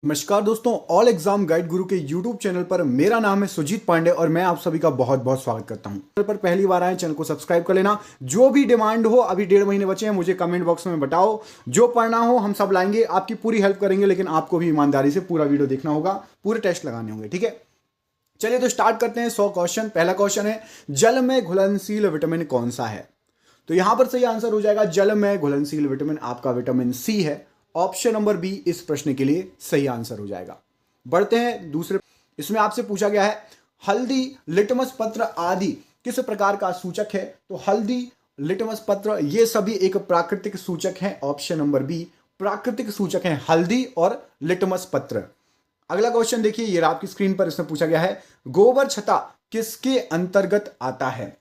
नमस्कार दोस्तों, all exam guide गुरु के यूट्यूब चैनल पर मेरा नाम है सुजीत पांडे और मैं आप सभी का बहुत बहुत स्वागत करता हूं। चैनल पर पहली बार आए, चैनल को सब्सक्राइब कर लेना। जो भी डिमांड हो, अभी 1.5 महीने बचे हैं, मुझे कमेंट बॉक्स में बताओ। जो पढ़ना हो हम सब लाएंगे, आपकी पूरी हेल्प करेंगे, लेकिन आपको भी ईमानदारी से पूरा वीडियो देखना होगा, पूरे टेस्ट लगाने होंगे, ठीक है। चलिए तो स्टार्ट करते हैं। 100 क्वेश्चन। पहला क्वेश्चन है, जल में घुलनशील विटामिन कौन सा है? तो यहां पर सही आंसर हो जाएगा जल में घुलनशील विटामिन आपका विटामिन सी है। ऑप्शन नंबर बी इस प्रश्न के लिए सही आंसर हो जाएगा। बढ़ते हैं दूसरे। इसमें आपसे पूछा गया है, हल्दी, लिटमस पत्र आदि किस प्रकार का सूचक है? तो हल्दी, लिटमस पत्र ये सभी एक प्राकृतिक सूचक हैं। ऑप्शन नंबर बी प्राकृतिक सूचक हैं हल्दी और लिटमस पत्र। अगला क्वेश्चन देखिए, ये आपकी स्क्रीन पर। इसमें पूछा गया है, गोबर छत्ता किसके अंतर्गत आता है?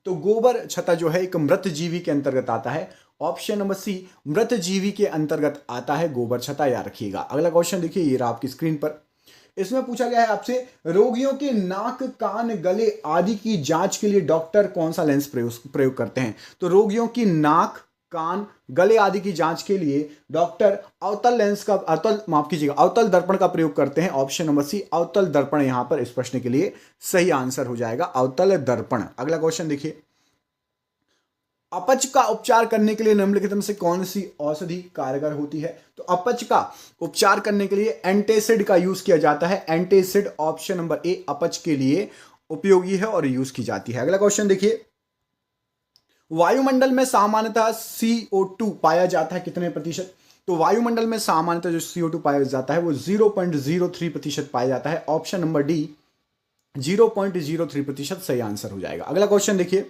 तो गोबर छत्ता जो है एक मृत जीवी के अंतर्गत आता है। ऑप्शन नंबर सी मृत जीवी के अंतर्गत आता है गोबर छत्ता, याद रखिएगा। अगला क्वेश्चन देखिए, ये रहा आपकी स्क्रीन पर। इसमें पूछा गया है आपसे, रोगियों के नाक, कान, गले आदि की जांच के लिए डॉक्टर कौन सा लेंस प्रयोग करते हैं? तो रोगियों की नाक, कान, गले आदि की जांच के लिए डॉक्टर अवतल लेंस का अवतल दर्पण का प्रयोग करते हैं। ऑप्शन नंबर सी अवतल दर्पण यहां पर इस प्रश्न के लिए सही आंसर हो जाएगा, अवतल दर्पण। अगला क्वेश्चन देखिए, अपच का उपचार करने के लिए निम्नलिखित में से कौन सी औषधि कारगर होती है? तो अपच का उपचार करने के लिए एंटासिड का यूज किया जाता है। एंटासिड ऑप्शन नंबर ए अपच के लिए उपयोगी है और यूज की जाती है। अगला क्वेश्चन देखिए, वायुमंडल में सामान्यतः CO2 पाया जाता है कितने प्रतिशत? तो वायुमंडल में सामान्यतः जो CO2 पाया जाता है वो 0.03% पाया जाता है। ऑप्शन नंबर डी 0.03% सही आंसर हो जाएगा। अगला क्वेश्चन देखिए,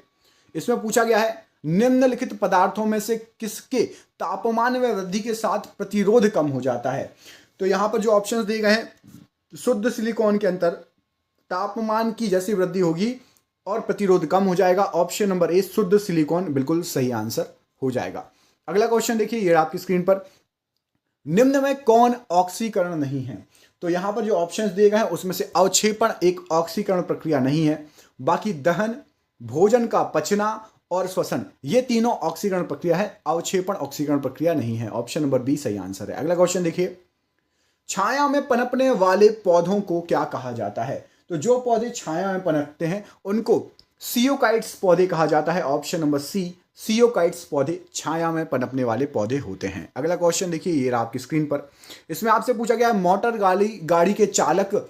इसमें पूछा गया है, निम्नलिखित पदार्थों में से किसके तापमान में वृद्धि के साथ प्रतिरोध कम हो जाता है? तो यहां पर जो ऑप्शंस दिए गए हैं, शुद्ध सिलिकॉन के अंदर तापमान की जैसी वृद्धि होगी और प्रतिरोध कम हो जाएगा। ऑप्शन नंबर ए शुद्ध सिलिकॉन बिल्कुल सही आंसर हो जाएगा। अगला क्वेश्चन देखिए, ये आपकी स्क्रीन पर, निम्न में कौन ऑक्सीकरण नहीं है? तो यहां पर जो ऑप्शंस दिए गए हैं उसमें से अवक्षेपण एक ऑक्सीकरण प्रक्रिया नहीं है, बाकी दहन, भोजन का पचना और श्वसन ये तीनों ऑक्सीकरण प्रक्रिया है, अवक्षेपण ऑक्सीकरण प्रक्रिया नहीं है। ऑप्शन नंबर बी सही आंसर है। अगला क्वेश्चन देखिए, छाया में पनपने वाले पौधों को क्या कहा जाता है? तो जो पौधे छाया में पनपते हैं उनको सियोकाइट्स पौधे कहा जाता है। ऑप्शन नंबर सी सियोकाइट्स पौधे छाया में पनपने वाले पौधे होते हैं। अगला क्वेश्चन देखिए, ये रहा आपकी स्क्रीन पर। इसमें आपसे पूछा गया है, मोटर गाड़ी के चालक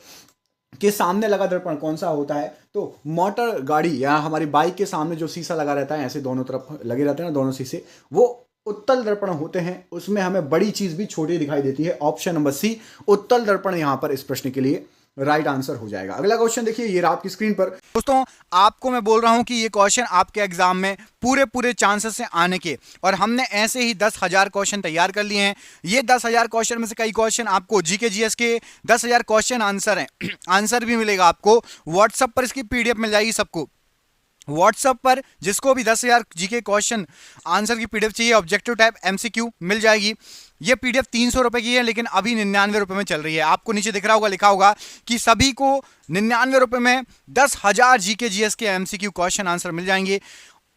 के सामने लगा दर्पण कौन सा होता है? तो मोटर गाड़ी या हमारी बाइक के सामने जो शीशा लगा रहता है, ऐसे दोनों तरफ लगे रहते हैं ना दोनों शीशे, वो उत्तल दर्पण होते हैं। उसमें हमें बड़ी चीज भी छोटी दिखाई देती है। ऑप्शन नंबर सी उत्तल दर्पण यहां पर इस प्रश्न के लिए राइट आंसर हो जाएगा। अगला क्वेश्चन देखिए, ये आपकी स्क्रीन पर। दोस्तों, आपको मैं बोल रहा हूं कि ये क्वेश्चन आपके एग्जाम में पूरे पूरे चांसेस हैं आने के, और हमने ऐसे ही 10,000 क्वेश्चन तैयार कर लिए हैं। ये 10,000 क्वेश्चन में से कई क्वेश्चन आपको जीके जीएस के 10,000 क्वेश्चन आंसर हैं। आंसर भी मिलेगा आपको व्हाट्सएप पर, इसकी पीडीएफ मिल जाएगी सबको व्हाट्सएप पर। जिसको भी 10,000 जीके क्वेश्चन आंसर की पीडीएफ चाहिए, ऑब्जेक्टिव टाइप MCQ मिल जाएगी। ये पीडीएफ 300 रुपए की है, लेकिन अभी 99 रुपए में चल रही है। आपको नीचे दिख रहा होगा, लिखा होगा कि सभी को 99 रुपए में 10,000 जीके जीएस के MCQ क्वेश्चन आंसर मिल जाएंगे,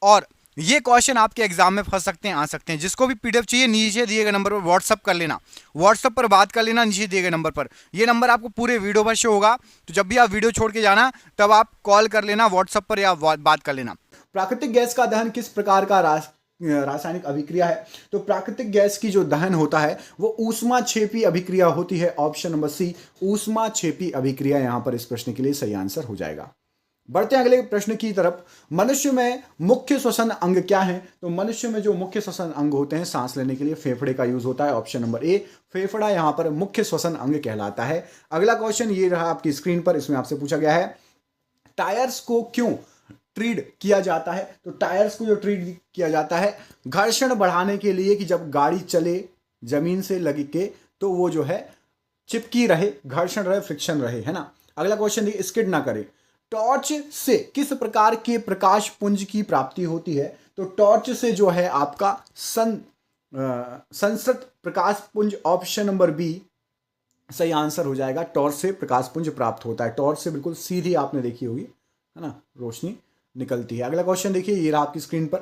और ये क्वेश्चन आपके एग्जाम में फंस सकते हैं, आ सकते हैं। जिसको भी पीडीएफ चाहिए नीचे दिए गए नंबर पर व्हाट्सअप कर लेना, व्हाट्सअप पर बात कर लेना नीचे दिए गए नंबर पर। ये नंबर आपको पूरे वीडियो पर शो होगा, तो जब भी आप वीडियो छोड़ के जाना तब आप कॉल कर लेना व्हाट्सअप पर या बात कर लेना। प्राकृतिक गैस का दहन किस प्रकार का रासायनिक अभिक्रिया है? तो प्राकृतिक गैस की जो दहन होता है वो ऊष्माक्षेपी अभिक्रिया होती है। ऑप्शन नंबर सी ऊष्माक्षेपी अभिक्रिया यहां पर इस प्रश्न के लिए सही आंसर हो जाएगा। बढ़ते हैं अगले प्रश्न की तरफ। मनुष्य में मुख्य श्वसन अंग क्या है? तो मनुष्य में जो मुख्य श्वसन अंग होते हैं सांस लेने के लिए, फेफड़े का यूज होता है। ऑप्शन नंबर ए फेफड़ा यहां पर मुख्य श्वसन अंग कहलाता है। अगला क्वेश्चन ये रहा आपकी स्क्रीन पर। इसमें आपसे पूछा गया है, टायर्स को क्यों ट्रीड किया जाता है? तो टायर्स को जो ट्रीड किया जाता है घर्षण बढ़ाने के लिए, कि जब गाड़ी चले जमीन से लग के तो वो जो है चिपकी रहे, घर्षण रहे, फ्रिक्शन रहे, है ना। अगला क्वेश्चन देखिए, स्किड ना करे। टॉर्च से किस प्रकार के प्रकाश पुंज की प्राप्ति होती है? तो टॉर्च से जो है आपका संसृत प्रकाश पुंज, ऑप्शन नंबर बी सही आंसर हो जाएगा। टॉर्च से प्रकाश पुंज प्राप्त होता है। टॉर्च से बिल्कुल सीधी आपने देखी होगी, है ना, रोशनी निकलती है। अगला क्वेश्चन देखिए, ये रहा आपकी स्क्रीन पर।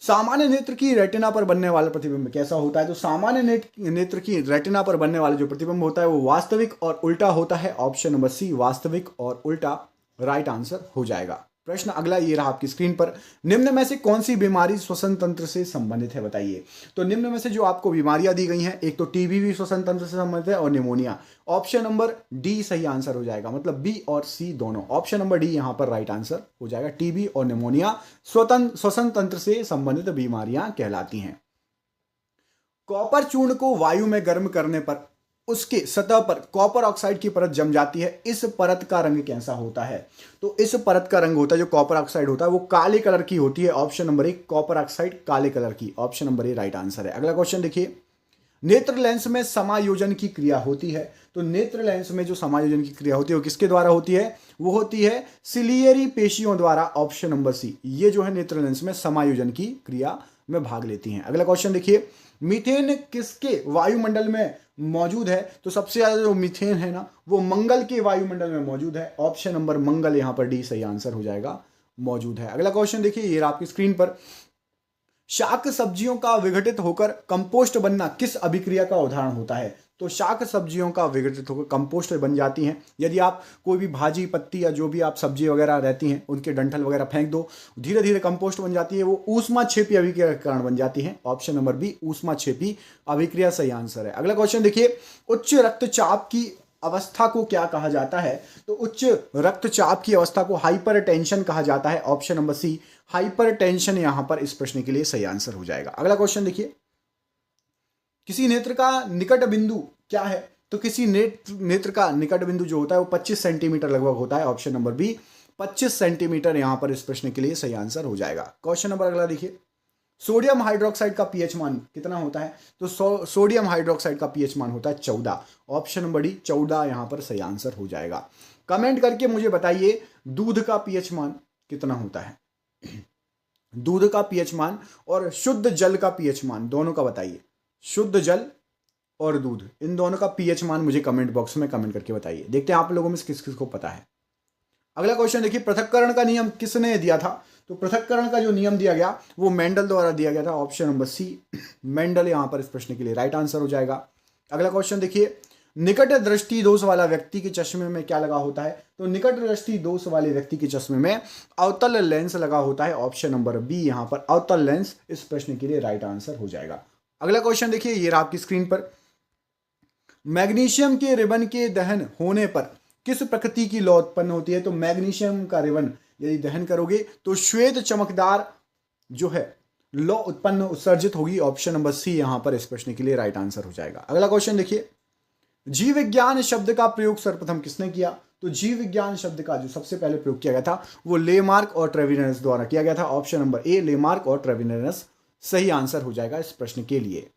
सामान्य नेत्र की रेटिना पर बनने वाला प्रतिबिंब कैसा होता है? तो सामान्य नेत्र की रेटिना पर बनने वाला जो प्रतिबिंब होता है वो वास्तविक और उल्टा होता है। ऑप्शन नंबर सी, वास्तविक और उल्टा राइट आंसर हो जाएगा। प्रश्न अगला ये रहा आपकी स्क्रीन पर, निम्न में से कौन सी बीमारी श्वसन तंत्र से संबंधित है, बताइए। तो निम्न में से जो आपको बीमारियां दी गई हैं, एक तो टीबी भी श्वसन तंत्र से संबंधित है और निमोनिया। ऑप्शन नंबर डी सही आंसर हो जाएगा, मतलब बी और सी दोनों। ऑप्शन नंबर डी यहां पर राइट आंसर हो जाएगा। टीबी और निमोनिया श्वसन तंत्र से संबंधित बीमारियां कहलाती हैं। कॉपर चूर्ण को वायु में गर्म करने पर उसके सतह पर कॉपर ऑक्साइड की परत जम जाती है। इस परत का रंग कैसा होता है? तो इस परत का रंग होता है, जो कॉपर ऑक्साइड होता है वो काले कलर की होती है। ऑप्शन नंबर एक, कॉपर ऑक्साइड काले कलर की। ऑप्शन नंबर ए राइट आंसर है। अगला क्वेश्चन देखिए, नेत्र लेंस में समायोजन की क्रिया होती है। तो नेत्र लेंस में जो समायोजन की क्रिया होती है वो किसके द्वारा होती है? वो होती है सिलियरी पेशियों द्वारा। ऑप्शन नंबर सी, ये जो है नेत्र लेंस में समायोजन की क्रिया में भाग लेती हैं। अगला क्वेश्चन देखिए, मीथेन किसके वायुमंडल में मौजूद है? तो सबसे ज्यादा जो मीथेन है ना वो मंगल के वायुमंडल में मौजूद है। ऑप्शन नंबर मंगल, यहां पर डी सही आंसर हो जाएगा, मौजूद है। अगला क्वेश्चन देखिए, ये आपकी स्क्रीन पर, शाक सब्जियों का विघटित होकर कंपोस्ट बनना किस अभिक्रिया का उदाहरण होता है? तो शाक सब्जियों का विघटित होकर कंपोस्ट बन जाती हैं। यदि आप कोई भी भाजी पत्ती या जो भी आप सब्जी वगैरह रहती हैं उनके डंठल वगैरह फेंक दो, धीरे धीरे कंपोस्ट बन जाती है, वो ऊष्माक्षेपी अभिक्रिया के कारण बन जाती है। ऑप्शन नंबर बी, ऊष्माक्षेपी अभिक्रिया सही आंसर है। अगला क्वेश्चन देखिए, उच्च रक्तचाप की अवस्था को क्या कहा जाता है? तो उच्च रक्तचाप की अवस्था को हाइपरटेंशन कहा जाता है। ऑप्शन नंबर सी, हाइपरटेंशन यहां पर इस प्रश्न के लिए सही आंसर हो जाएगा। अगला क्वेश्चन देखिए, किसी नेत्र का निकट बिंदु क्या है? तो किसी नेत्र का निकट बिंदु जो होता है वो 25 सेंटीमीटर लगभग होता है। ऑप्शन नंबर बी, 25 सेंटीमीटर यहां पर इस प्रश्न के लिए सही आंसर हो जाएगा। क्वेश्चन नंबर अगला देखिए, सोडियम हाइड्रोक्साइड का पीएच मान कितना होता है? तो सोडियम हाइड्रोक्साइड का पीएच मान होता है 14। ऑप्शन नंबर डी 14 यहां पर सही आंसर हो जाएगा। कमेंट करके मुझे बताइए, दूध का पीएच मान कितना होता है? दूध का पीएच मान और शुद्ध जल का पीएच मान दोनों का बताइए। शुद्ध जल और दूध, इन दोनों का पीएच मान मुझे कमेंट बॉक्स में कमेंट करके बताइए। देखते हैं आप लोगों में किस किस को पता है। अगला क्वेश्चन देखिए, पृथक्करण का नियम किसने दिया था? तो पृथक्करण का जो नियम दिया गया वो मेंडल द्वारा दिया गया था। ऑप्शन नंबर सी, मेंडल यहां पर इस प्रश्न के लिए राइट आंसर हो जाएगा। अगला क्वेश्चन देखिए, निकट दृष्टि दोष वाला व्यक्ति के चश्मे में क्या लगा होता है? तो निकट दृष्टि दोष वाले व्यक्ति के चश्मे में अवतल लेंस लगा होता है। ऑप्शन नंबर बी, यहां पर अवतल लेंस इस प्रश्न के लिए राइट आंसर हो जाएगा। अगला क्वेश्चन देखिए, ये रहा आपकी स्क्रीन पर, मैग्नीशियम के रिबन के दहन होने पर किस प्रकृति की लौ उत्पन्न होती है? तो मैग्नीशियम का रिबन यदि दहन करोगे तो श्वेत चमकदार जो है लौ उत्पन्न उत्सर्जित होगी। ऑप्शन नंबर सी यहां पर इस प्रश्न के लिए राइट आंसर हो जाएगा। अगला क्वेश्चन देखिए, जीव विज्ञान शब्द का प्रयोग सर्वप्रथम किसने किया? तो जीव विज्ञान शब्द का जो सबसे पहले प्रयोग किया गया था वो लेमार्क और ट्रेविनस द्वारा किया गया था। ऑप्शन नंबर ए, लेमार्क और ट्रेविनस सही आंसर हो जाएगा इस प्रश्न के लिए।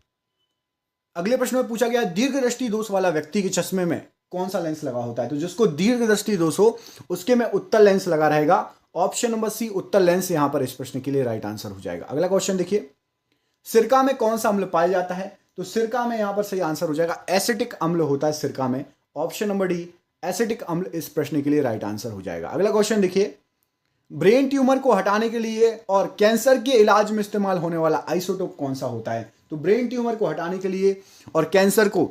अगले प्रश्न में पूछा गया, दीर्घ दृष्टि दोष वाला व्यक्ति के चश्मे में कौन सा लेंस लगा होता है? तो जिसको दीर्घ दृष्टि दोष हो उसके में उत्तल लेंस लगा रहेगा। ऑप्शन नंबर सी, उत्तल लेंस यहां पर इस प्रश्न के लिए राइट आंसर हो जाएगा। अगला क्वेश्चन देखिए, सिरका में कौन सा अम्ल पाया जाता है? तो सिरका में यहां पर सही आंसर हो जाएगा, एसिटिक अम्ल होता है सिरका में। ऑप्शन नंबर डी, एसिटिक अम्ल इस प्रश्न के लिए राइट आंसर हो जाएगा। अगला क्वेश्चन देखिए, ब्रेन ट्यूमर को हटाने के लिए और कैंसर के इलाज में इस्तेमाल होने वाला आइसोटोप कौन सा होता है? तो ब्रेन ट्यूमर को हटाने के लिए और कैंसर को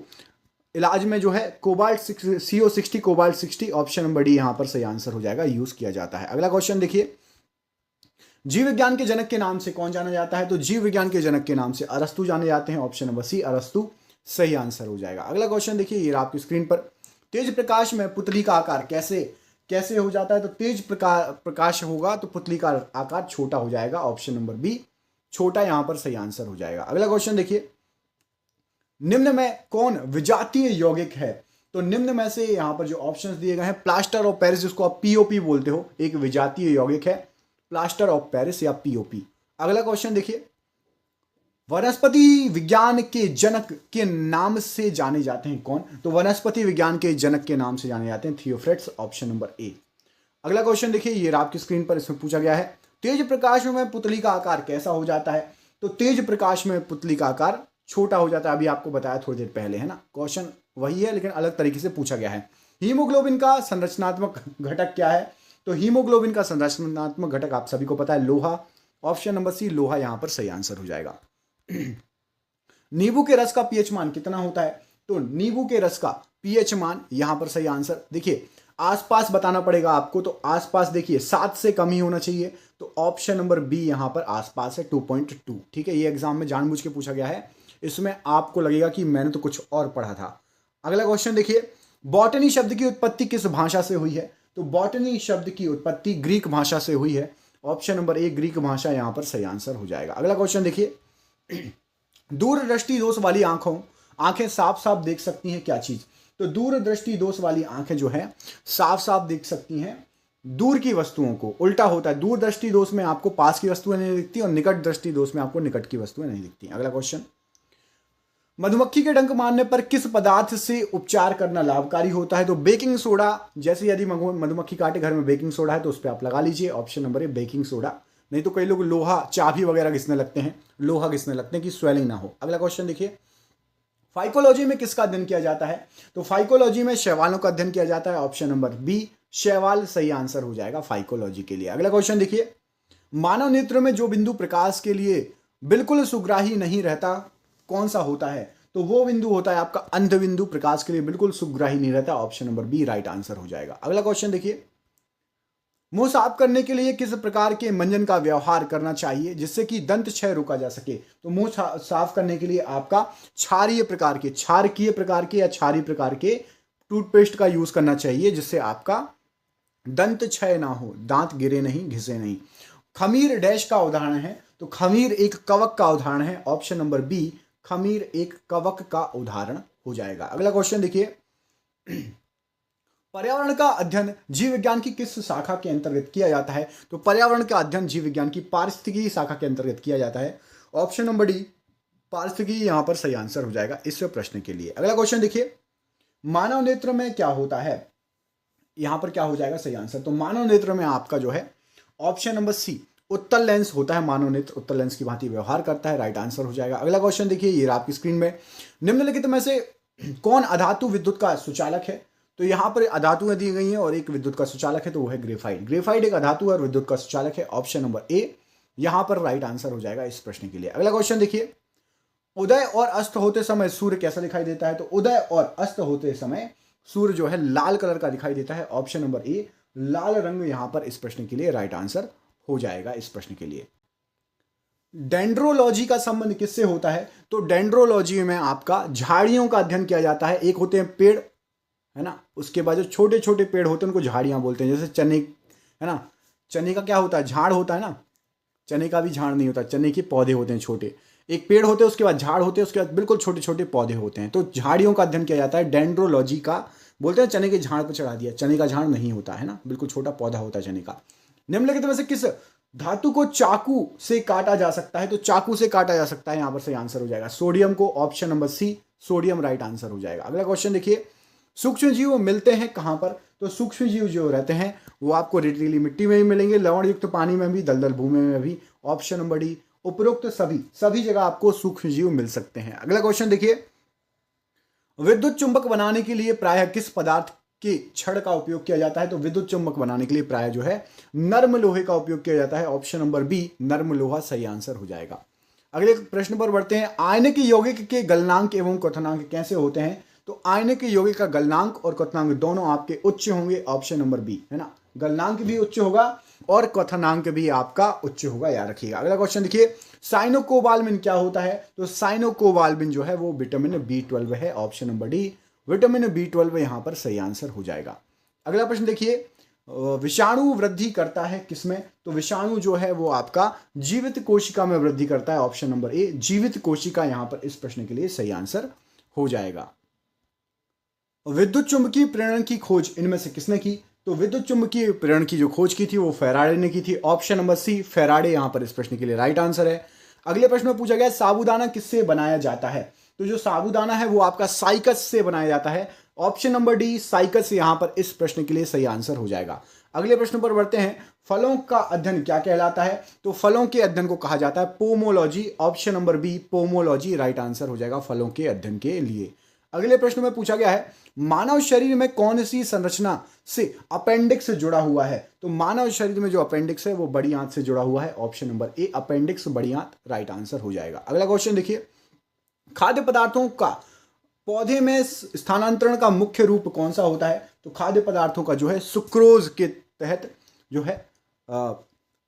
इलाज में जो है cobalt CO60 cobalt 60, option number D यहां पर सही आंसर हो जाएगा, यूज किया जाता है। अगला क्वेश्चन देखिए, जीव विज्ञान के जनक के नाम से कौन जाना जाता है? तो जीव विज्ञान के जनक के नाम से अरस्तु जाने जाते हैं। ऑप्शन नंबर सी, अरस्तु सही आंसर हो जाएगा। अगला क्वेश्चन देखिए, ये आपकी स्क्रीन पर, तेज प्रकाश में पुतली का आकार कैसे हो जाता है? तो तेज प्रकाश होगा तो पुतली का आकार छोटा हो जाएगा। ऑप्शन नंबर बी, छोटा यहां पर सही आंसर हो जाएगा। अगला क्वेश्चन देखिए, निम्न में कौन विजातीय यौगिक है? तो निम्न में से यहां पर जो ऑप्शंस दिए गए हैं, प्लास्टर ऑफ पेरिस जिसको आप POP बोलते हो, एक विजातीय यौगिक है, प्लास्टर ऑफ पेरिस या POP। अगला क्वेश्चन देखिए, वनस्पति विज्ञान के जनक के नाम से जाने जाते हैं कौन? तो वनस्पति विज्ञान के जनक के नाम से जाने जाते हैं थियोफ्रेट्स। ऑप्शन नंबर ए। अगला क्वेश्चन देखिए, ये आपकी स्क्रीन पर, इसमें पूछा गया है, तेज प्रकाश में पुतली का आकार कैसा हो जाता है? तो तेज प्रकाश में पुतली का आकार छोटा हो जाता है। अभी आपको बताया थोड़ी देर पहले, है ना। क्वेश्चन वही है लेकिन अलग तरीके से पूछा गया है। हीमोग्लोबिन का संरचनात्मक घटक क्या है? तो हीमोग्लोबिन का संरचनात्मक घटक आप सभी को पता है, लोहा, ऑप्शन नंबर सी लोहा यहाँ पर सही आंसर हो जाएगा। नींबू के रस का पीएच मान कितना होता है? तो नींबू के रस का पीएच मान यहां पर सही आंसर देखिए आसपास बताना पड़ेगा आपको, तो आसपास देखिए 7 से कम ही होना चाहिए, तो ऑप्शन नंबर बी यहां पर आसपास है 2.2। ठीक है, ये एग्जाम में जानबूझ के पूछा गया है, इसमें आपको लगेगा कि मैंने तो कुछ और पढ़ा था। अगला क्वेश्चन देखिए, बॉटनी शब्द की उत्पत्ति किस भाषा से हुई है? तो बॉटनी शब्द की उत्पत्ति ग्रीक भाषा से हुई है, ऑप्शन नंबर ए ग्रीक भाषा यहां पर सही आंसर हो जाएगा। अगला क्वेश्चन देखिए, दूरदृष्टि दोष वाली आंखें साफ साफ देख सकती हैं क्या चीज? तो दूरदृष्टि दोष वाली आंखें जो है साफ साफ देख सकती हैं दूर की वस्तुओं को। उल्टा होता है, दूरदृष्टि दोष में आपको पास की वस्तुएं नहीं दिखती और निकट दृष्टि दोष में आपको निकट की वस्तुएं नहीं दिखती। अगला क्वेश्चन, मधुमक्खी के डंक मारने पर किस पदार्थ से उपचार करना लाभकारी होता है? तो बेकिंग सोडा, जैसे यदि मधुमक्खी काटे घर में बेकिंग सोडा है तो उस पर आप लगा लीजिए, ऑप्शन नंबर ए बेकिंग सोडा। नहीं तो कई लोग लोहा चाबी वगैरह घिसने लगते हैं, लोहा घिसने लगते हैं कि स्वेलिंग ना हो। अगला क्वेश्चन देखिए, फाइकोलॉजी में किसका अध्ययन किया जाता है? तो फाइकोलॉजी में शैवालों का अध्ययन किया जाता है, ऑप्शन नंबर बी शैवाल सही आंसर हो जाएगा फाइकोलॉजी के लिए। अगला क्वेश्चन देखिए, मानव नेत्र में जो बिंदु प्रकाश के लिए बिल्कुल सुग्राही नहीं रहता कौन सा होता है? तो वो बिंदु होता है आपका अंध बिंदु, प्रकाश के लिए बिल्कुल सुग्राही नहीं रहता, option number B right answer हो जाएगा। अगला क्वेश्चन देखिए, मुंह साफ करने के लिए किस प्रकार के मंजन का व्यवहार करना चाहिए जिससे कि दंत क्षय रोका जा सके? तो मुंह साफ करने के लिए आपका क्षारीय प्रकार के या क्षारीय प्रकार के टूथपेस्ट का यूज करना चाहिए जिससे आपका दंत क्षय ना हो, दांत गिरे नहीं, घिसे नहीं। खमीर डैश का उदाहरण है? तो खमीर एक कवक का उदाहरण है, ऑप्शन नंबर बी खमीर एक कवक का उदाहरण हो जाएगा। अगला क्वेश्चन देखिए, पर्यावरण का अध्ययन जीव विज्ञान की किस शाखा के अंतर्गत किया जाता है? तो पर्यावरण का अध्ययन जीव विज्ञान की पारिस्थितिकी शाखा के अंतर्गत किया जाता है, ऑप्शन नंबर डी पारिस्थितिकी यहां पर सही आंसर हो जाएगा इस प्रश्न के लिए। अगला क्वेश्चन देखिए, मानव नेत्र में क्या होता है? यहां पर क्या हो जाएगा सही आंसर? तो मानव नेत्र में आपका जो है ऑप्शन नंबर सी उत्तल लेंस होता है, मानव नेत्र उत्तल लेंस की भांति व्यवहार करता है, राइट आंसर हो जाएगा। अगला क्वेश्चन देखिए, ये आपकी स्क्रीन में, निम्नलिखित में से कौन अधातु विद्युत का सुचालक है? तो यहां पर अधातुएं दी गई हैं और एक विद्युत का सुचालक है, तो वो है ग्रेफाइट। ग्रेफाइट एक अधातु और विद्युत का सुचालक है, ऑप्शन नंबर ए यहां पर राइट आंसर हो जाएगा इस प्रश्न के लिए। अगला क्वेश्चन देखिए, उदय और अस्त होते समय सूर्य कैसा दिखाई देता है? तो उदय और अस्त होते समय सूर्य जो है लाल कलर का दिखाई देता है, ऑप्शन नंबर ए लाल रंग यहां पर इस प्रश्न के लिए राइट आंसर हो जाएगा इस प्रश्न के लिए। डेंड्रोलॉजी का संबंध किससे होता है? तो डेंड्रोलॉजी में आपका झाड़ियों का अध्ययन किया जाता है। एक होते हैं पेड़, है ना, उसके बाद जो छोटे छोटे पेड़ होते हैं उनको झाड़ियां बोलते हैं, जैसे चने, है ना, चने का क्या होता है, झाड़ होता है ना, चने का भी झाड़ नहीं होता, चने के पौधे होते हैं छोटे, एक पेड़ होते हैं उसके बाद झाड़ होते हैं उसके बाद बिल्कुल छोटे छोटे पौधे होते हैं, तो झाड़ियों का अध्ययन किया जाता है डेंड्रोलॉजी का। बोलते हैं चने के झाड़ पर चढ़ा दिया, चने का झाड़ नहीं होता है ना, बिल्कुल छोटा पौधा होता है चने का। निम्नलिखित में से किस धातु को चाकू से काटा जा सकता है? तो चाकू से काटा जा सकता है, यहां पर सही आंसर हो जाएगा सोडियम को, option number C sodium right answer हो जाएगा। अगला क्वेश्चन देखिए, सूक्ष्म जीव मिलते हैं कहां पर? तो सूक्ष्म जीव जो रहते हैं वो आपको रेतीली मिट्टी में भी मिलेंगे, लवण युक्त पानी में भी, दलदल भूमि में भी, ऑप्शन नंबर डी उपरोक्त सभी जगह आपको सूक्ष्म जीव मिल सकते हैं। अगला क्वेश्चन देखिए, विद्युत चुंबक बनाने के लिए प्रायः किस पदार्थ के छड़ का उपयोग किया जाता है? तो विद्युत चुंबक बनाने के लिए प्रायः जो है नर्म लोहे का उपयोग किया जाता है, ऑप्शन नंबर बी नर्म लोहा सही आंसर हो जाएगा। अगले प्रश्न पर बढ़ते हैं, आयने के यौगिक के गलनांक एवं क्वथनांक कैसे होते हैं? तो आयने के यौगिक का गलनांक और क्वथनांक दोनों आपके उच्च होंगे, ऑप्शन नंबर बी, है ना, गलनांक भी उच्च होगा और क्वथनांक भी आपका उच्च होगा, याद रखिएगा। अगला क्वेश्चन देखिए, साइनोकोबाल्मिन क्या होता है? तो साइनोकोबाल्मिन जो है वो विटामिन B12 है, option number D vitamin B12 यहां पर सही आंसर हो जाएगा। अगला प्रश्न देखिए, विषाणु वृद्धि करता है किसमें? तो विषाणु जो है वो आपका जीवित कोशिका में वृद्धि करता है, ऑप्शन नंबर ए जीवित कोशिका यहां पर इस प्रश्न के लिए सही आंसर हो जाएगा। विद्युत चुंबकीय प्रेरण की खोज इनमें से किसने की? तो विद्युत चुंबकीय प्रेरण की जो खोज की थी वो फेराडे ने की थी, ऑप्शन नंबर सी फेराडे यहां पर इस प्रश्न के लिए राइट आंसर है। अगले प्रश्न में पूछा गया साबूदाना किससे बनाया जाता है? तो जो साबूदाना है वो आपका साइकस से बनाया जाता है, ऑप्शन नंबर डी साइकस यहां पर इस प्रश्न के लिए सही आंसर हो जाएगा। अगले प्रश्न पर बढ़ते हैं, फलों का अध्ययन क्या कहलाता है? तो फलों के अध्ययन को कहा जाता है pomology, option number B pomology right answer हो जाएगा फलों के अध्ययन के लिए। अगले प्रश्न में पूछा गया है मानव शरीर में कौन सी संरचना से अपेंडिक्स जुड़ा हुआ है। तो मानव शरीर में जो अपेंडिक्स है वो बड़ी आंत से जुड़ा हुआ है। ऑप्शन नंबर ए अपेंडिक्स बड़ी आंत राइट आंसर हो जाएगा। अगला क्वेश्चन देखिए, खाद्य पदार्थों का पौधे में स्थानांतरण का मुख्य रूप कौन सा होता है। तो खाद्य पदार्थों का जो है सुक्रोज के तहत जो है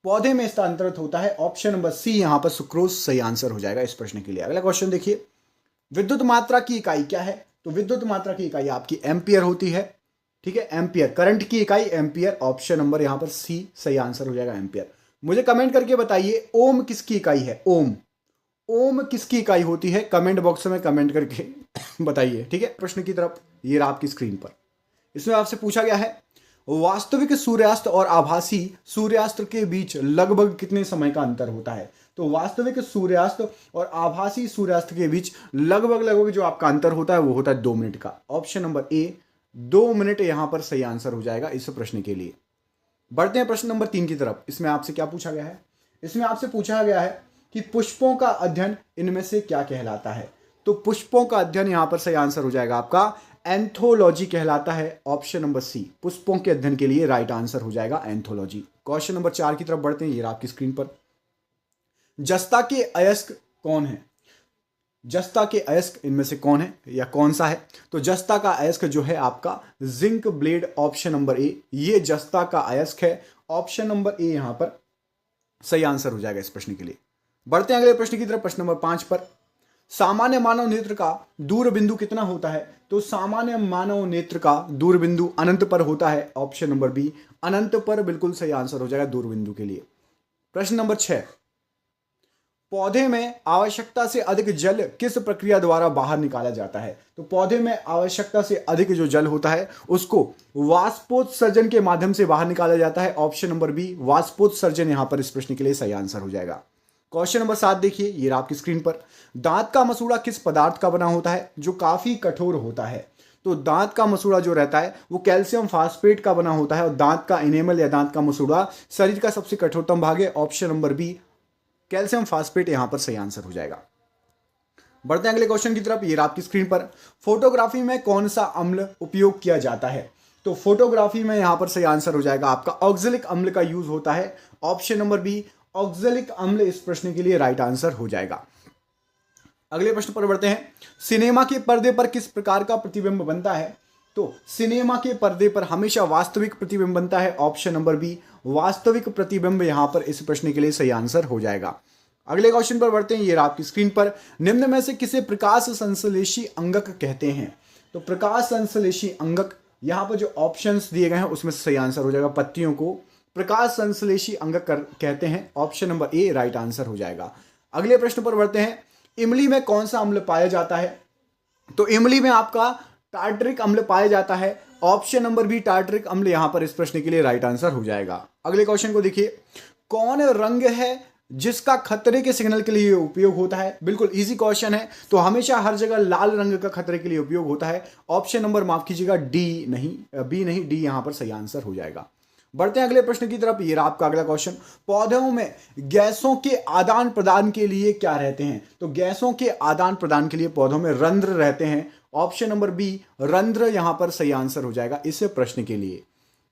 पौधे में स्थानांतरित होता है। ऑप्शन नंबर सी यहां पर सुक्रोज सही आंसर हो जाएगा इस प्रश्न के लिए। अगला क्वेश्चन देखिए, विद्युत मात्रा की इकाई क्या है। तो विद्युत मात्रा की इकाई आपकी एम्पियर होती है। ठीक है, एम्पियर, करंट की इकाई एम्पियर। ऑप्शन नंबर यहां पर सी सही आंसर हो जाएगा, एम्पियर। मुझे कमेंट करके बताइए ओम किसकी इकाई है। ओम, ओम किसकी इकाई होती है, कमेंट बॉक्स में कमेंट करके बताइए। ठीक है, प्रश्न की तरफ ये रहा आपकी स्क्रीन पर। इसमें आपसे पूछा गया है वास्तविक सूर्यास्त और आभासी सूर्यास्त के बीच लगभग कितने समय का अंतर होता है। तो वास्तविक सूर्यास्त और आभासी सूर्यास्त के बीच लगभग जो आपका अंतर होता है वो होता है 2 मिनट का। ऑप्शन नंबर ए 2 मिनट यहां पर सही आंसर हो जाएगा इस प्रश्न के लिए। बढ़ते हैं प्रश्न नंबर 3 की तरफ। इसमें आपसे क्या पूछा गया है, इसमें आपसे पूछा गया है कि पुष्पों का अध्ययन इनमें से क्या कहलाता है। तो पुष्पों का अध्ययन यहां पर सही आंसर हो जाएगा आपका एंथोलॉजी कहलाता है। ऑप्शन नंबर सी पुष्पों के अध्ययन के लिए राइट आंसर हो जाएगा एंथोलॉजी। क्वेश्चन नंबर 4 की तरफ बढ़ते हैं, ये आपकी स्क्रीन पर। जस्ता के अयस्क कौन है। जस्ता के अयस्क इनमें से कौन है या कौन सा है। तो जस्ता का अयस्क जो है आपका जिंक ब्लेड। ऑप्शन नंबर ए ये जस्ता का अयस्क है। ऑप्शन नंबर ए यहां पर सही आंसर हो जाएगा इस प्रश्न के लिए। बढ़ते हैं अगले प्रश्न की तरफ, प्रश्न नंबर 5 पर। सामान्य मानव नेत्र का दूर बिंदु कितना होता है। तो सामान्य मानव नेत्र का दूर बिंदु अनंत पर होता है। ऑप्शन नंबर बी अनंत पर बिल्कुल सही आंसर हो जाएगा दूर बिंदु के लिए। प्रश्न नंबर 6, पौधे में आवश्यकता से अधिक जल किस प्रक्रिया द्वारा बाहर निकाला जाता है। तो पौधे में आवश्यकता से अधिक जो जल होता है उसको वाष्पोत्सर्जन के माध्यम से बाहर निकाला जाता है। ऑप्शन नंबर बी वाष्पोत्सर्जन यहां पर इस प्रश्न के लिए सही आंसर हो जाएगा। क्वेश्चन नंबर 7 देखिए, ये आपकी स्क्रीन पर। दांत का मसूड़ा किस पदार्थ का बना होता है जो काफी कठोर होता है। तो दांत का मसूड़ा जो रहता है वो कैल्शियम फास्फेट का बना होता है और दांत का इनेमल या दांत का मसूड़ा शरीर का सबसे कठोरतम भाग है। Option number B calcium phosphate यहां पर सही आंसर हो जाएगा। बढ़ते हैं अगले क्वेश्चन की तरफ, ये आपकी स्क्रीन पर। फोटोग्राफी में कौन सा अम्ल उपयोग किया जाता है। तो फोटोग्राफी में यहां पर सही आंसर हो जाएगा आपका ऑक्जेलिक अम्ल का यूज होता है। ऑप्शन नंबर बी ऑक्जेलिक अम्ल इस प्रश्न के लिए राइट आंसर हो जाएगा। अगले प्रश्न पर बढ़ते हैं, सिनेमा के पर्दे पर किस प्रकार का प्रतिबिंब बनता है। तो सिनेमा के पर्दे पर हमेशा वास्तविक प्रतिबिंब बनता है। ऑप्शन नंबर बी वास्तविक प्रतिबिंब यहां पर इस प्रश्न के लिए सही आंसर हो जाएगा। अगले क्वेश्चन पर बढ़ते हैं, ये आपकी स्क्रीन पर। निम्न में से किसे प्रकाश संश्लेषी अंगक कहते हैं। तो प्रकाश संश्लेषी अंगक यहां पर जो ऑप्शंस दिए गए हैं उसमें से सही आंसर हो जाएगा पत्तियों को प्रकाश संश्लेषी अंगक कहते हैं। ऑप्शन नंबर ए राइट आंसर हो जाएगा। अगले प्रश्न पर बढ़ते हैं, इमली में कौन सा अम्ल पाया जाता है। तो इमली में आपका टार्टरिक अम्ल पाया जाता है। ऑप्शन नंबर बी टार्टरिक अम्ल यहां पर इस प्रश्न के लिए राइट आंसर हो जाएगा। अगले क्वेश्चन को देखिए, कौन रंग है जिसका खतरे के सिग्नल के लिए उपयोग होता है। बिल्कुल इजी क्वेश्चन है। तो हमेशा हर जगह लाल रंग का खतरे के लिए उपयोग होता है। ऑप्शन नंबर माफ कीजिएगा डी नहीं, बी नहीं, डी यहां पर सही आंसर हो जाएगा। बढ़ते हैं अगले प्रश्न की तरफ, ये आपका अगला क्वेश्चन। पौधों में गैसों के आदान प्रदान के लिए क्या रहते हैं। तो गैसों के आदान प्रदान के लिए पौधों में रंध्र रहते हैं। ऑप्शन नंबर बी रंध्र यहां पर सही आंसर हो जाएगा इस प्रश्न के लिए।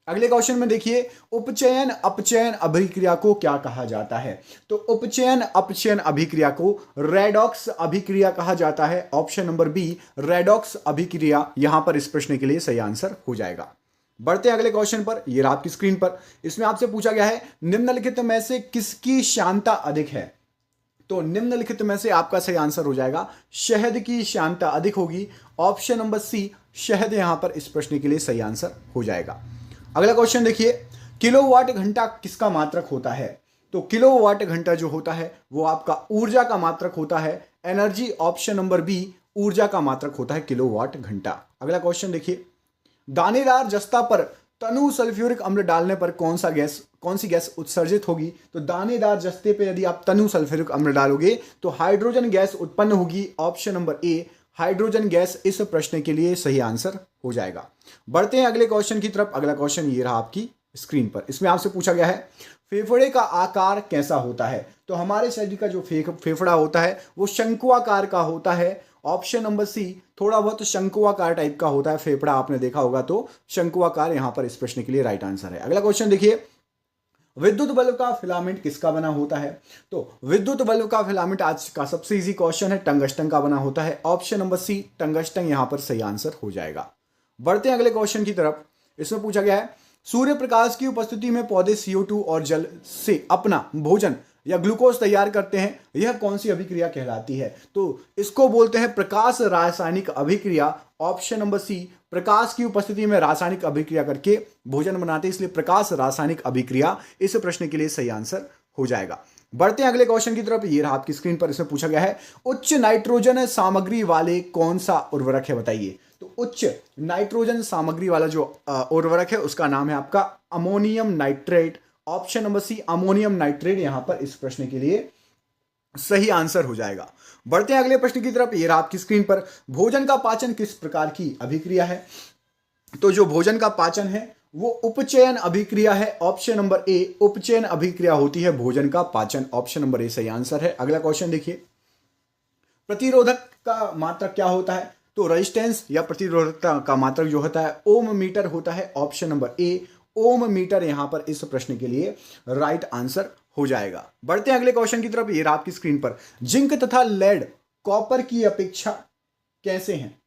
अगले क्वेश्चन में देखिए, उपचयन अपचयन अभिक्रिया को क्या कहा जाता है। तो उपचयन अपचयन अभिक्रिया को रेडॉक्स अभिक्रिया कहा जाता है। ऑप्शन नंबर बी रेडॉक्स अभिक्रिया यहां पर इस प्रश्न के लिए सही आंसर हो जाएगा। बढ़ते हैं अगले क्वेश्चन पर, ये आपकी स्क्रीन पर। इसमें आपसे पूछा गया है निम्नलिखित में से किसकी श्यानता अधिक है। तो निम्नलिखित में से आपका सही आंसर हो जाएगा शहद की श्यानता अधिक होगी। ऑप्शन नंबर सी शहद यहां पर इस प्रश्न के लिए सही आंसर हो जाएगा। अगला क्वेश्चन देखिए, किलोवाट घंटा किसका मात्रक होता है। तो किलोवाट घंटा जो होता है वो आपका ऊर्जा का मात्रक होता है, एनर्जी। ऑप्शन नंबर बी ऊर्जा का मात्रक होता है किलोवाट घंटा। अगला क्वेश्चन देखिए, दानेदार जस्ता पर तनु सल्फ्यूरिक अम्ल डालने पर कौन सी गैस उत्सर्जित होगी। तो दानेदार जस्ते पे यदि आप तनु सल्फ्यूरिक अम्ल डालोगे तो हाइड्रोजन गैस उत्पन्न होगी। ऑप्शन नंबर ए हाइड्रोजन गैस इस प्रश्न के लिए सही आंसर हो जाएगा। बढ़ते हैं अगले क्वेश्चन की तरफ। अगला क्वेश्चन ये रहा आपकी स्क्रीन पर। इसमें आपसे पूछा गया है फेफड़े का आकार कैसा होता है। तो हमारे शरीर का जो फेफड़ा होता है वो शंकु आकार का होता है। ऑप्शन नंबर सी थोड़ा बहुत शंकुआकार टाइप का होता है, फेफड़ा आपने देखा होगा तो शंकुआकार यहां पर इस प्रश्न के लिए राइट आंसर है। अगला क्वेश्चन देखिए, विद्युत बल्ब का फिलामेंट किसका बना होता है? तो विद्युत बल्ब का फिलामेंट आज का सबसे इजी क्वेश्चन है, टंगस्टन का बना होता है। ऑप्शन नंबर सी टंगस्टन यहां पर सही आंसर हो जाएगा। बढ़ते हैं अगले क्वेश्चन की तरफ। इसमें पूछा गया है सूर्य प्रकाश की उपस्थिति में पौधे CO2 और जल से अपना भोजन या ग्लूकोज तैयार करते हैं, यह कौन सी अभिक्रिया कहलाती है? तो इसको बोलते हैं प्रकाश रासायनिक अभिक्रिया। ऑप्शन नंबर सी प्रकाश की उपस्थिति में रासायनिक अभिक्रिया करके भोजन बनाते हैं, इसलिए प्रकाश रासायनिक अभिक्रिया इस प्रश्न के लिए सही आंसर हो जाएगा। बढ़ते हैं अगले क्वेश्चन की तरफ। ये रहा आपकी स्क्रीन पर, इसमें पूछा गया है उच्च नाइट्रोजन सामग्री वाले कौन सा उर्वरक है, बताइए। तो उच्च नाइट्रोजन सामग्री वाला जो उर्वरक है उसका नाम है आपका ammonium nitrate. Option number C ammonium nitrate यहां पर इस प्रश्न के लिए सही आंसर हो जाएगा। बढ़ते हैं अगले प्रश्न की तरफ। ये रहा आपकी स्क्रीन पर, भोजन का पाचन किस प्रकार की अभिक्रिया है? तो जो भोजन का पाचन है वो उपचयन अभिक्रिया है। ऑप्शन नंबर ए उपचयन अभिक्रिया होती है भोजन का पाचन। ऑप्शन नंबर ए सही आंसर है। अगला क्वेश्चन देखिए, प्रतिरोधक का मात्रक क्या होता है? तो रेजिस्टेंस या प्रतिरोधकता का मात्रक जो होता है ओम मीटर होता है। Option number A ohm meter यहां पर इस प्रश्न के लिए राइट आंसर हो जाएगा। बढ़ते हैं अगले क्वेश्चन की तरफ। ये रहा आपकी स्क्रीन पर, जिंक तथा लेड कॉपर की अपेक्षा कैसे हैं?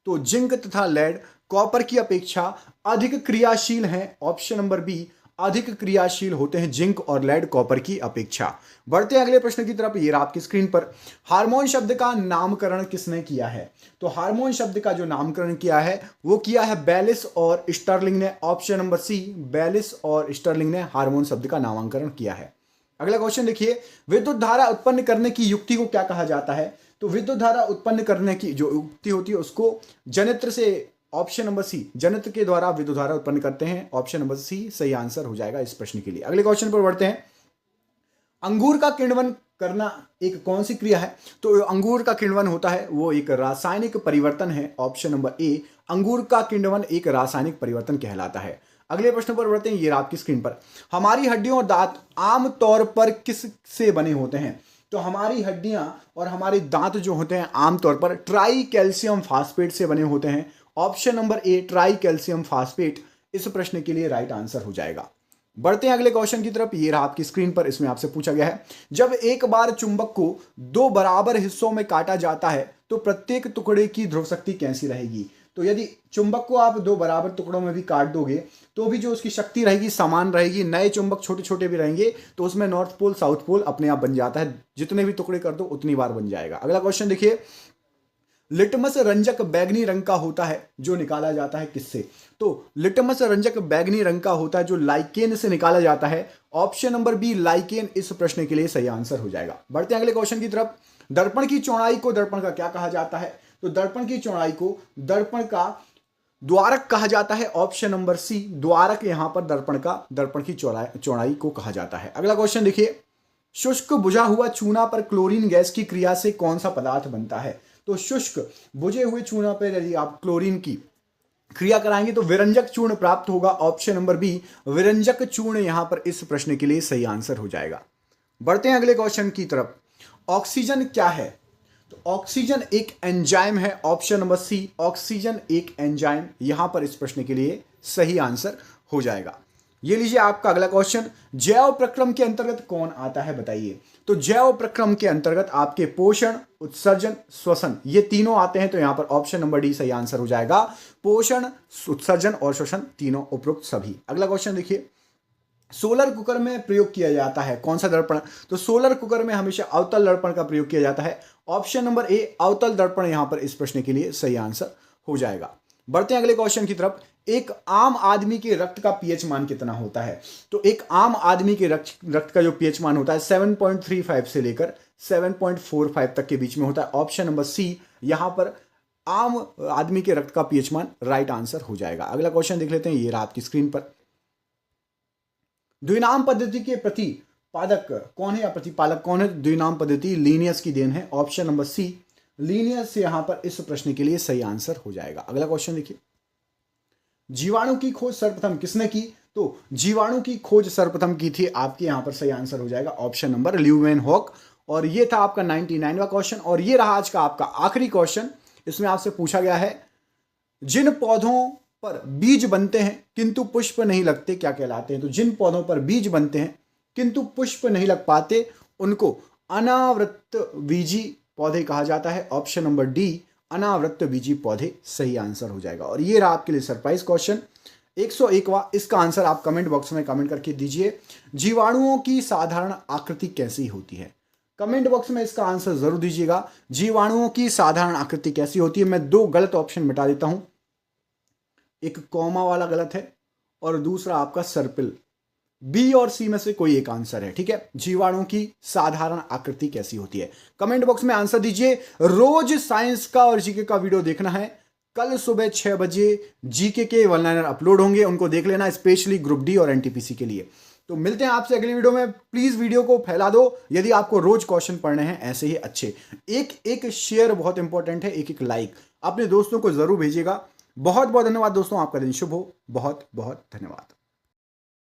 तो जिंक तथा लेड कॉपर की अपेक्षा अधिक क्रियाशील हैं। ऑप्शन नंबर बी अधिक क्रियाशील होते हैं जिंक और लेड कॉपर की अपेक्षा। बढ़ते हैं अगले प्रश्न की तरफ। ये रहा आपकी स्क्रीन पर, हार्मोन शब्द का नामकरण किसने किया है? तो हार्मोन शब्द का जो नामकरण किया है वो किया है बेलिस और स्टर्लिंग ने। ऑप्शन नंबर सी बेलिस और स्टर्लिंग ने हार्मोन शब्द का नामकरण किया है। अगला क्वेश्चन देखिए, विद्युत धारा उत्पन्न करने की युक्ति को क्या कहा जाता है? तो विद्युत धारा उत्पन्न करने की जो युक्ति होती है उसको जनित्र से, ऑप्शन नंबर सी जनित्र के द्वारा विद्युत धारा उत्पन्न करते हैं। ऑप्शन नंबर सी सही आंसर हो जाएगा इस प्रश्न के लिए। अगले क्वेश्चन पर बढ़ते हैं, अंगूर का किण्वन करना एक कौन सी क्रिया है? तो अंगूर का किण्वन होता है वो एक रासायनिक परिवर्तन है। ऑप्शन नंबर ए अंगूर का किण्वन एक रासायनिक परिवर्तन कहलाता है। अगले प्रश्न पर बढ़ते हैं। ये आपकी स्क्रीन पर, हमारी हड्डियों और दांत आमतौर पर किस से बने होते हैं? तो हमारी हड्डियां और हमारे दांत जो होते हैं आमतौर पर ट्राई कैल्शियम फास्फेट से बने होते हैं। ऑप्शन नंबर ए ट्राई कैल्शियम फास्फेट इस प्रश्न के लिए राइट आंसर हो जाएगा। बढ़ते हैं अगले क्वेश्चन की तरफ। ये रहा आपकी स्क्रीन पर, इसमें आपसे पूछा गया है, जब एक बार चुंबक को दो बराबर हिस्सों में काटा जाता है तो प्रत्येक टुकड़े की ध्रुव शक्ति कैसी रहेगी? तो यदि चुंबक को आप दो बराबर टुकड़ों में भी काट दोगे तो भी जो उसकी शक्ति रहेगी समान रहेगी। नए चुंबक छोटे छोटे भी रहेंगे तो उसमें नॉर्थ पोल साउथ पोल अपने आप बन जाता है, जितने भी टुकड़े कर दो उतनी बार बन जाएगा। अगला क्वेश्चन देखिए, लिटमस रंजक बैगनी रंग का होता है जो निकाला जाता है किससे? तो लिटमस रंजक बैगनी रंग का होता है जो लाइकेन से निकाला जाता है। ऑप्शन नंबर बी लाइकेन इस प्रश्न के लिए सही आंसर हो जाएगा। बढ़ते हैं अगले क्वेश्चन की तरफ। दर्पण की चौड़ाई को दर्पण का क्या कहा जाता है? तो दर्पण की चौड़ाई को दर्पण का द्वारक कहा जाता है। ऑप्शन नंबर सी द्वारक यहां पर दर्पण की चौड़ाई को कहा जाता है। अगला क्वेश्चन देखिए, शुष्क बुझा हुआ चूना पर क्लोरीन गैस की क्रिया से कौन सा पदार्थ बनता है? तो शुष्क बुझे हुए चूना पर यदि आप क्लोरीन की क्रिया कराएंगे तो विरंजक चूर्ण प्राप्त होगा। ऑप्शन नंबर बी विरंजक चूर्ण यहां पर इस प्रश्न के लिए सही आंसर हो जाएगा। बढ़ते हैं अगले क्वेश्चन की तरफ। ऑक्सीजन क्या है? तो ऑक्सीजन एक एंजाइम है। ऑप्शन नंबर सी ऑक्सीजन एक एंजाइम यहां पर इस प्रश्न के लिए सही आंसर हो जाएगा। ये लीजिए आपका अगला क्वेश्चन, जैव प्रक्रम के अंतर्गत कौन आता है बताइए? तो जैव प्रक्रम के अंतर्गत आपके पोषण, उत्सर्जन, श्वसन ये तीनों आते हैं। तो यहां पर ऑप्शन नंबर डी सही आंसर हो जाएगा। पोषण, उत्सर्जन और श्वसन तीनों उपरोक्त सभी। अगला क्वेश्चन देखिए, सोलर कुकर में प्रयोग किया जाता है कौन सा दर्पण? तो सोलर कुकर में हमेशा अवतल दर्पण का प्रयोग किया जाता है। ऑप्शन नंबर ए अवतल दर्पण यहां पर इस प्रश्न के लिए सही आंसर हो जाएगा। बढ़ते हैं अगले क्वेश्चन की तरफ। एक आम आदमी के रक्त का पीएच मान कितना होता है? तो एक आम आदमी के रक्त का जो पीएच मान होता है 7.35 से लेकर 7.45 तक के बीच में होता है। ऑप्शन नंबर सी यहां पर आम आदमी के रक्त का पीएच मान राइट आंसर हो जाएगा। अगला क्वेश्चन देख लेते हैं। ये रहा आपकी स्क्रीन पर, द्विनाम पद्धति के प्रतिपादक कौन है या प्रतिपालक कौन है? द्विनाम पद्धति लीनियस की देन है। ऑप्शन नंबर सी लीनियस यहां पर इस प्रश्न के लिए सही आंसर हो जाएगा। अगला क्वेश्चन देखिए, जीवाणु की खोज सर्वप्रथम किसने की? तो जीवाणु की खोज सर्वप्रथम की थी आपके यहां पर सही आंसर हो जाएगा। ऑप्शन नंबर ल्यूवेनहॉक और ये था आपका 99वां क्वेश्चन। और ये रहा आज का आपका आखिरी क्वेश्चन। इसमें आपसे पूछा गया है, जिन पौधों पर बीज बनते हैं किंतु पुष्प नहीं लगते क्या कहलाते हैं? तो जिन पौधों पर बीज बनते हैं किंतु पुष्प नहीं लग पाते उनको अनावृतबीजी पौधे कहा जाता है। ऑप्शन नंबर डी, अनावृतबीजी पौधे सही आंसर हो जाएगा। और ये रहा आपके लिए सरप्राइज क्वेश्चन 101वां। इसका आंसर आप कमेंट बॉक्स में कमेंट करके दीजिए। जीवाणुओं की साधारण आकृति कैसी होती है? कमेंट बॉक्स में इसका आंसर जरूर दीजिएगा। जीवाणुओं की साधारण आकृति कैसी होती है? मैं 2 गलत ऑप्शन मिटा देता हूं, एक कॉमा वाला गलत है और दूसरा आपका सर्पिल। बी और सी में से कोई एक आंसर है, ठीक है। जीवाणुओं की साधारण आकृति कैसी होती है? कमेंट बॉक्स में आंसर दीजिए। रोज साइंस का और जीके का वीडियो देखना है। कल सुबह 6 बजे जीके के वन-लाइनर अपलोड होंगे, उनको देख लेना, स्पेशली ग्रुप डी और एनटीपीसी के लिए। तो मिलते हैं आपसे अगली वीडियो में। प्लीज वीडियो को फैला दो यदि आपको रोज क्वेश्चन पढ़ने हैं ऐसे ही अच्छे। एक शेयर बहुत इंपॉर्टेंट है, एक लाइक अपने दोस्तों को जरूर भेजिएगा। बहुत बहुत धन्यवाद दोस्तों, आपका दिन शुभ हो। बहुत बहुत धन्यवाद।